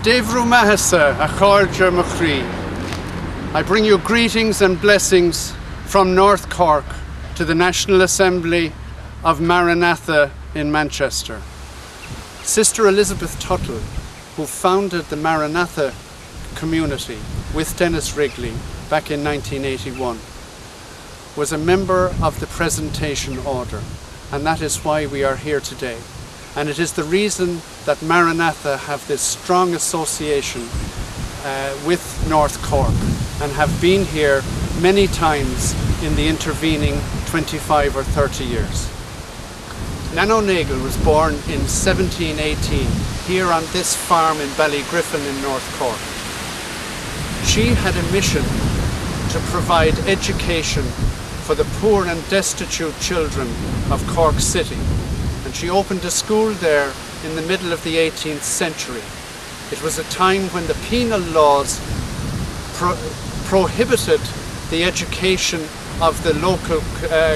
Devru Mahasa, Acharja Machri. I bring you greetings and blessings from North Cork to the National Assembly of Maranatha in Manchester. Sister Elizabeth Tuttle, who founded the Maranatha community with Dennis Wrigley back in 1981, was a member of the Presentation Order, and that is why we are here today. And it is the reason that Maranatha have this strong association with North Cork and have been here many times in the intervening 25 or 30 years. Nan O'Neill was born in 1718 here on this farm in Ballygriffin in North Cork. She had a mission to provide education for the poor and destitute children of Cork City. And she opened a school there in the middle of the 18th century. It was a time when the penal laws prohibited the education of the local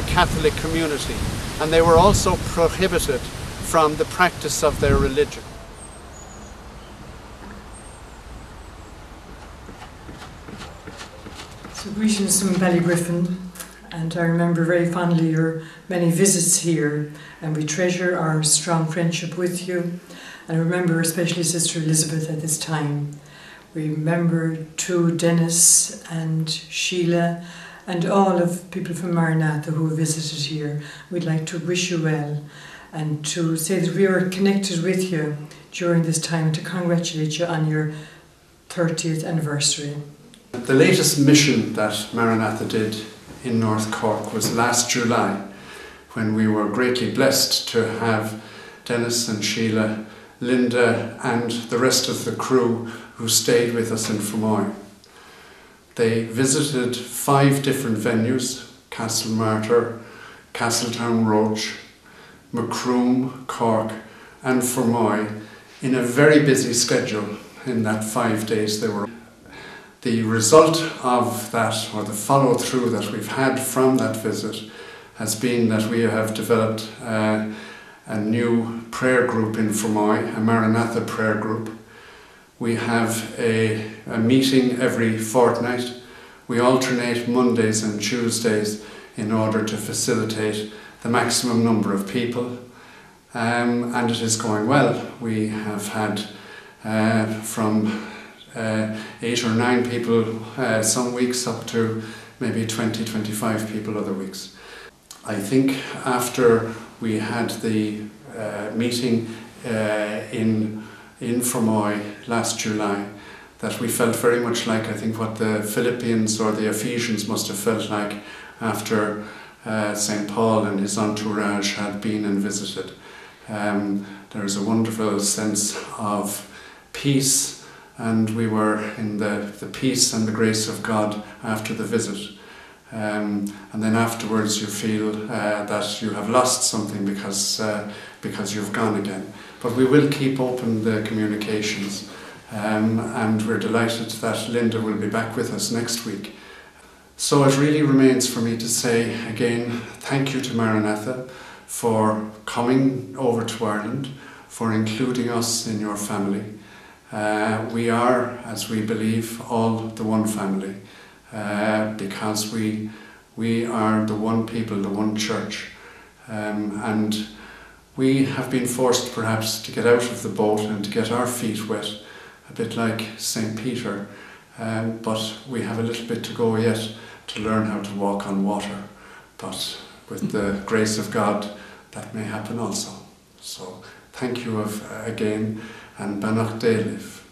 Catholic community, and they were also prohibited from the practice of their religion. So greetings from Ballygriffin, and I remember very fondly your many visits here, and we treasure our strong friendship with you. And I remember especially Sister Elizabeth at this time. We remember too Dennis and Sheila and all of people from Maranatha who visited here. We'd like to wish you well and to say that we are connected with you during this time and to congratulate you on your 30th anniversary. The latest mission that Maranatha did in North Cork was last July, when we were greatly blessed to have Dennis and Sheila, Linda and the rest of the crew who stayed with us in Fermoy. They visited 5 different venues: Castlemartyr, Castletown Roach, Macroom, Cork and Fermoy, in a very busy schedule in that 5 days they were. The result of that, or the follow-through that we've had from that visit, has been that we have developed a new prayer group in Fermoy, a Maranatha prayer group. We have a meeting every fortnight. We alternate Mondays and Tuesdays in order to facilitate the maximum number of people, and it is going well. We have had from 8 or 9 people some weeks up to maybe 20-25 people other weeks. I think after we had the meeting in Fermoy last July, that we felt very much like, I think, what the Philippians or the Ephesians must have felt like after St. Paul and his entourage had been and visited. There is a wonderful sense of peace, and we were in the peace and the grace of God after the visit. And then afterwards you feel that you have lost something because you've gone again. But we will keep open the communications, and we're delighted that Linda will be back with us next week. So it really remains for me to say again, thank you to Maranatha for coming over to Ireland, for including us in your family. We are, as we believe, all the one family, because we are the one people, the one church, and we have been forced perhaps to get out of the boat and to get our feet wet, a bit like St. Peter, but we have a little bit to go yet to learn how to walk on water, but with the grace of God that may happen also. So thank you again, and Banach Deliv.